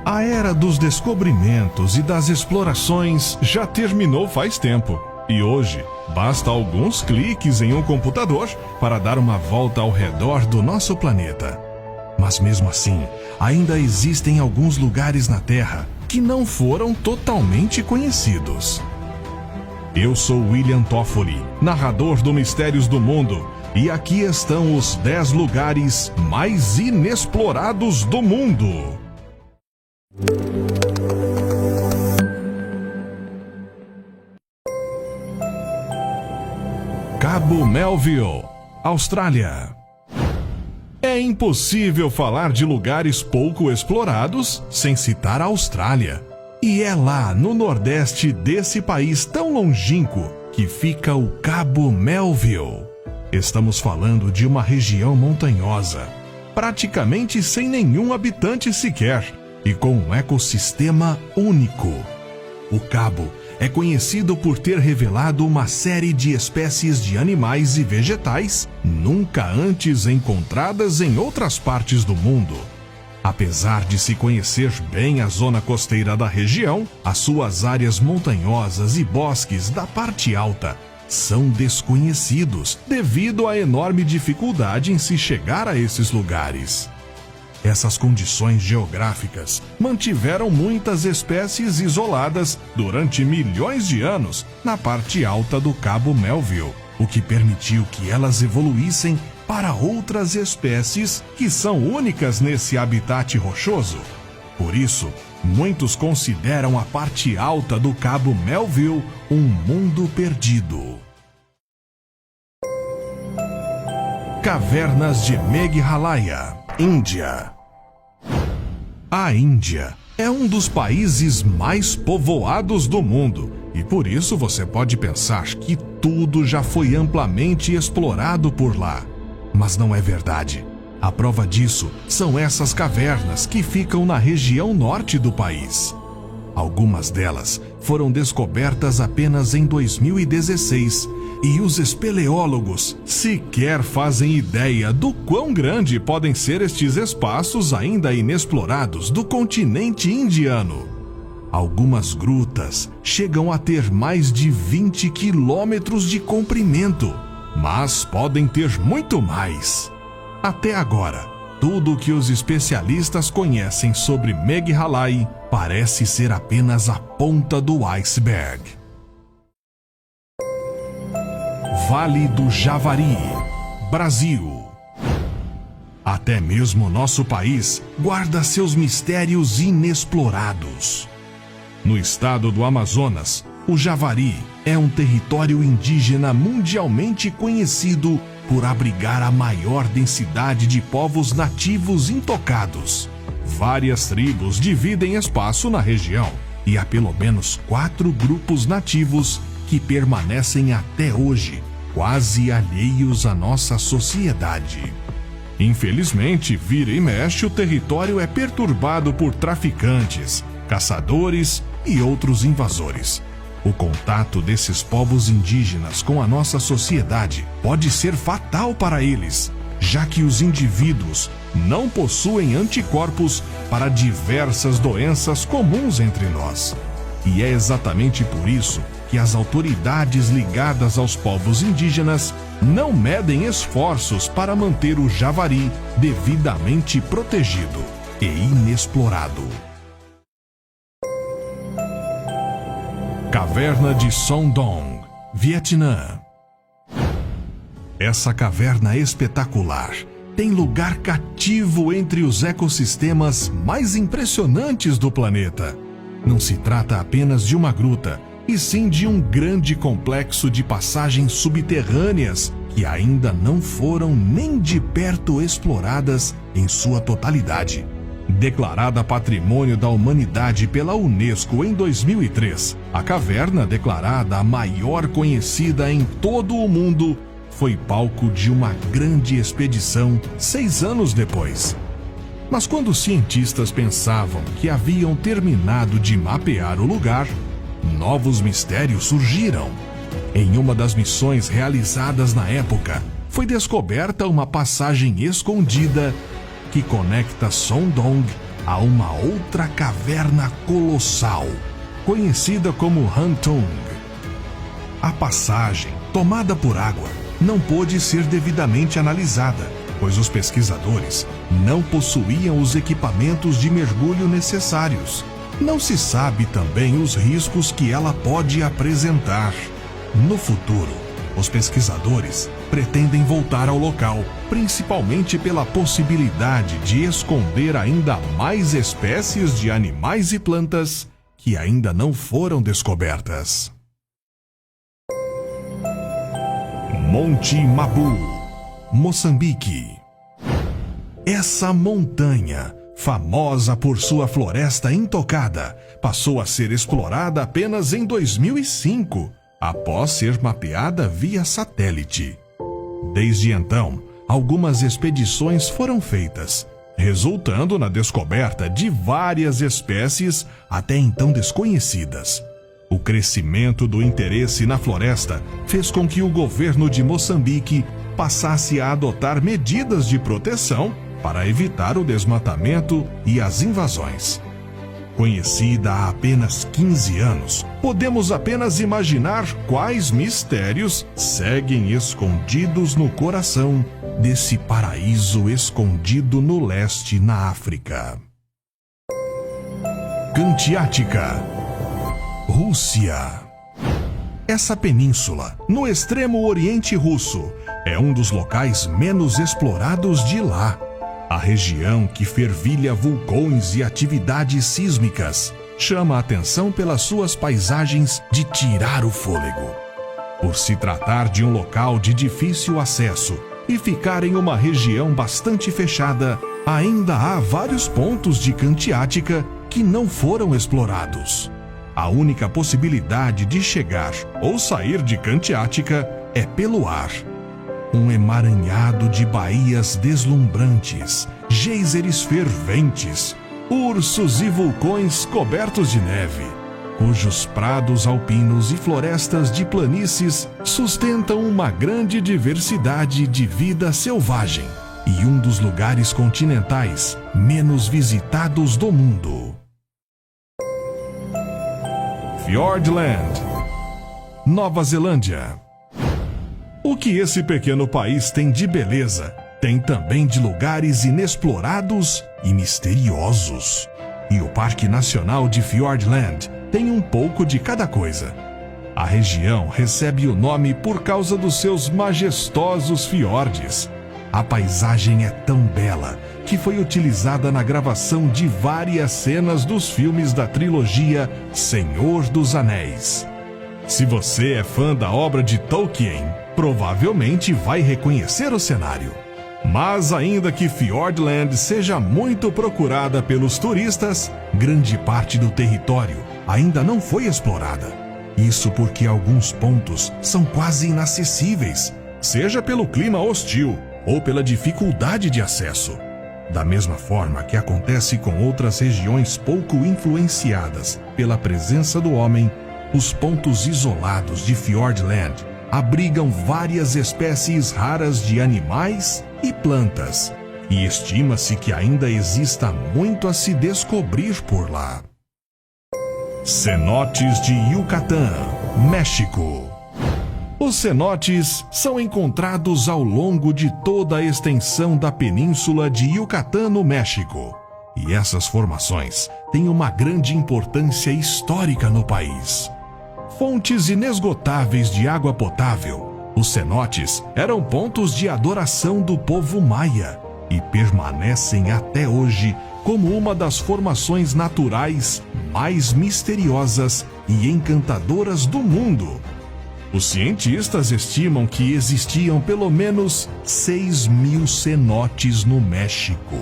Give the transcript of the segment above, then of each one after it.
A era dos descobrimentos e das explorações já terminou faz tempo. E hoje, basta alguns cliques em um computador para dar uma volta ao redor do nosso planeta. Mas mesmo assim, ainda existem alguns lugares na Terra que não foram totalmente conhecidos. Eu sou William Toffoli, narrador do Mistérios do Mundo, e aqui estão os 10 lugares mais inexplorados do mundo. Cabo Melville, Austrália. É impossível falar de lugares pouco explorados sem citar a Austrália. E é lá no nordeste desse país tão longínquo que fica o Cabo Melville. Estamos falando de uma região montanhosa, praticamente sem nenhum habitante sequer, e com um ecossistema único. O Cabo é conhecido por ter revelado uma série de espécies de animais e vegetais nunca antes encontradas em outras partes do mundo. Apesar de se conhecer bem a zona costeira da região, as suas áreas montanhosas e bosques da parte alta são desconhecidos devido à enorme dificuldade em se chegar a esses lugares. Essas condições geográficas mantiveram muitas espécies isoladas durante milhões de anos na parte alta do Cabo Melville, o que permitiu que elas evoluíssem para outras espécies que são únicas nesse habitat rochoso. Por isso, muitos consideram a parte alta do Cabo Melville um mundo perdido. Cavernas de Meghalaya, Índia. A Índia é um dos países mais povoados do mundo e por isso você pode pensar que tudo já foi amplamente explorado por lá. Mas não é verdade. A prova disso são essas cavernas que ficam na região norte do país. Algumas delas foram descobertas apenas em 2016 e os espeleólogos sequer fazem ideia do quão grande podem ser estes espaços ainda inexplorados do continente indiano. Algumas grutas chegam a ter mais de 20 quilômetros de comprimento, mas podem ter muito mais. Até agora, tudo o que os especialistas conhecem sobre Meghalaya parece ser apenas a ponta do iceberg. Vale do Javari, Brasil. Até mesmo nosso país guarda seus mistérios inexplorados. No estado do Amazonas, o Javari é um território indígena mundialmente conhecido por abrigar a maior densidade de povos nativos intocados. Várias tribos dividem espaço na região e há pelo menos 4 grupos nativos que permanecem até hoje, quase alheios à nossa sociedade. Infelizmente, vira e mexe, o território é perturbado por traficantes, caçadores e outros invasores. O contato desses povos indígenas com a nossa sociedade pode ser fatal para eles, já que os indivíduos não possuem anticorpos para diversas doenças comuns entre nós. E é exatamente por isso que as autoridades ligadas aos povos indígenas não medem esforços para manter o Javari devidamente protegido e inexplorado. Caverna de Son Doong, Vietnã. Essa caverna espetacular tem lugar cativo entre os ecossistemas mais impressionantes do planeta. Não se trata apenas de uma gruta, e sim de um grande complexo de passagens subterrâneas que ainda não foram nem de perto exploradas em sua totalidade. Declarada Patrimônio da Humanidade pela Unesco em 2003, a caverna, declarada a maior conhecida em todo o mundo, foi palco de uma grande expedição 6 anos depois. Mas quando os cientistas pensavam que haviam terminado de mapear o lugar, novos mistérios surgiram. Em uma das missões realizadas na época, foi descoberta uma passagem escondida que conecta Son Doong a uma outra caverna colossal, conhecida como Hantung. A passagem, tomada por água, não pôde ser devidamente analisada, pois os pesquisadores não possuíam os equipamentos de mergulho necessários. Não se sabe também os riscos que ela pode apresentar. No futuro, os pesquisadores pretendem voltar ao local, principalmente pela possibilidade de esconder ainda mais espécies de animais e plantas que ainda não foram descobertas. Monte Mabu, Moçambique. Essa montanha, famosa por sua floresta intocada, passou a ser explorada apenas em 2005, após ser mapeada via satélite. Desde então, algumas expedições foram feitas, resultando na descoberta de várias espécies até então desconhecidas. O crescimento do interesse na floresta fez com que o governo de Moçambique passasse a adotar medidas de proteção para evitar o desmatamento e as invasões. Conhecida há apenas 15 anos, podemos apenas imaginar quais mistérios seguem escondidos no coração desse paraíso escondido no leste na África. Kantiatica, Rússia. Essa península, no extremo oriente russo, é um dos locais menos explorados de lá. A região, que fervilha vulcões e atividades sísmicas, chama a atenção pelas suas paisagens de tirar o fôlego. Por se tratar de um local de difícil acesso e ficar em uma região bastante fechada, ainda há vários pontos de Kantiatica que não foram explorados. A única possibilidade de chegar ou sair de Kantiatica é pelo ar. Um emaranhado de baías deslumbrantes, geysers ferventes, ursos e vulcões cobertos de neve, cujos prados alpinos e florestas de planícies sustentam uma grande diversidade de vida selvagem e um dos lugares continentais menos visitados do mundo. Fiordland, Nova Zelândia. O que esse pequeno país tem de beleza, tem também de lugares inexplorados e misteriosos. E o Parque Nacional de Fiordland tem um pouco de cada coisa. A região recebe o nome por causa dos seus majestosos fiordes. A paisagem é tão bela que foi utilizada na gravação de várias cenas dos filmes da trilogia Senhor dos Anéis. Se você é fã da obra de Tolkien, provavelmente vai reconhecer o cenário. Mas ainda que Fiordland seja muito procurada pelos turistas, grande parte do território ainda não foi explorada. Isso porque alguns pontos são quase inacessíveis, seja pelo clima hostil ou pela dificuldade de acesso. Da mesma forma que acontece com outras regiões pouco influenciadas pela presença do homem, os pontos isolados de Fiordland abrigam várias espécies raras de animais e plantas, e estima-se que ainda exista muito a se descobrir por lá. Cenotes de Yucatán, México. Os cenotes são encontrados ao longo de toda a extensão da península de Yucatán, no México, e essas formações têm uma grande importância histórica no país. Fontes inesgotáveis de água potável, os cenotes eram pontos de adoração do povo maia e permanecem até hoje como uma das formações naturais mais misteriosas e encantadoras do mundo. Os cientistas estimam que existiam pelo menos 6.000 cenotes no México,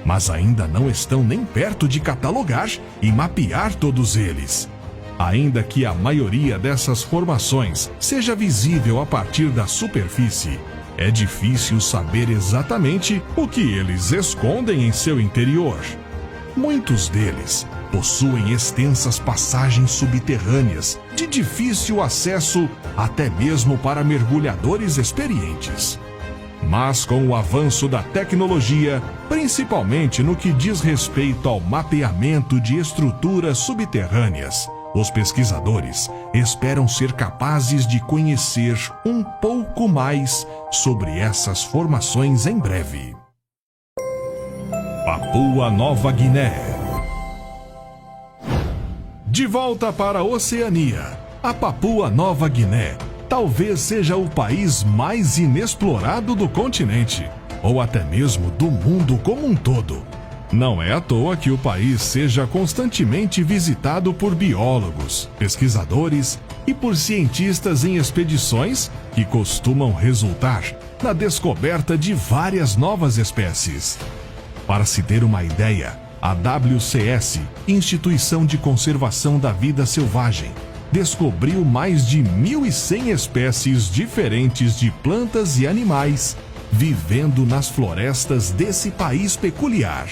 mas ainda não estão nem perto de catalogar e mapear todos eles. Ainda que a maioria dessas formações seja visível a partir da superfície, é difícil saber exatamente o que eles escondem em seu interior. Muitos deles possuem extensas passagens subterrâneas de difícil acesso até mesmo para mergulhadores experientes. Mas com o avanço da tecnologia, principalmente no que diz respeito ao mapeamento de estruturas subterrâneas, os pesquisadores esperam ser capazes de conhecer um pouco mais sobre essas formações em breve. Papua Nova Guiné. De volta para a Oceania, a Papua Nova Guiné talvez seja o país mais inexplorado do continente, ou até mesmo do mundo como um todo. Não é à toa que o país seja constantemente visitado por biólogos, pesquisadores e por cientistas em expedições que costumam resultar na descoberta de várias novas espécies. Para se ter uma ideia, a WCS, Instituição de Conservação da Vida Selvagem, descobriu mais de 1.100 espécies diferentes de plantas e animais vivendo nas florestas desse país peculiar.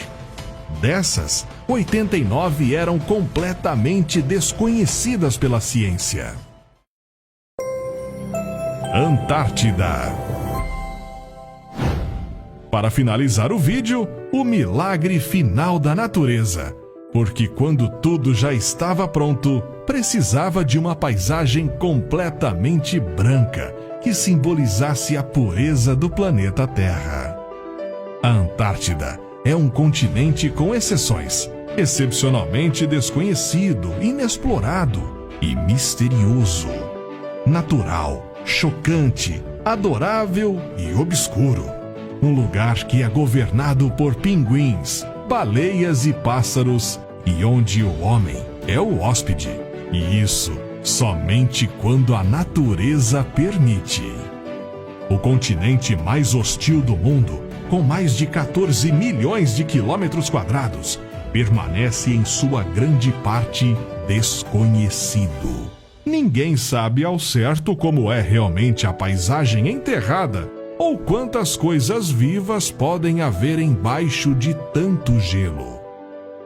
Dessas, 89 eram completamente desconhecidas pela ciência. Antártida. Para finalizar o vídeo, o milagre final da natureza. Porque quando tudo já estava pronto, precisava de uma paisagem completamente branca que simbolizasse a pureza do planeta Terra. A Antártida é um continente com exceções, excepcionalmente desconhecido, inexplorado e misterioso. Natural, chocante, adorável e obscuro. Um lugar que é governado por pinguins, baleias e pássaros, e onde o homem é o hóspede. E isso somente quando a natureza permite. O continente mais hostil do mundo, com mais de 14 milhões de quilômetros quadrados, permanece em sua grande parte desconhecido. Ninguém sabe ao certo como é realmente a paisagem enterrada ou quantas coisas vivas podem haver embaixo de tanto gelo.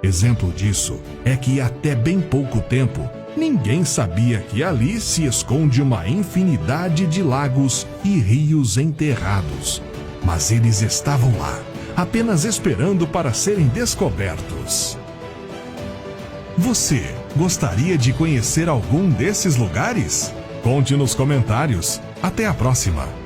Exemplo disso é que até bem pouco tempo, ninguém sabia que ali se esconde uma infinidade de lagos e rios enterrados. Mas eles estavam lá, apenas esperando para serem descobertos. Você gostaria de conhecer algum desses lugares? Conte nos comentários. Até a próxima!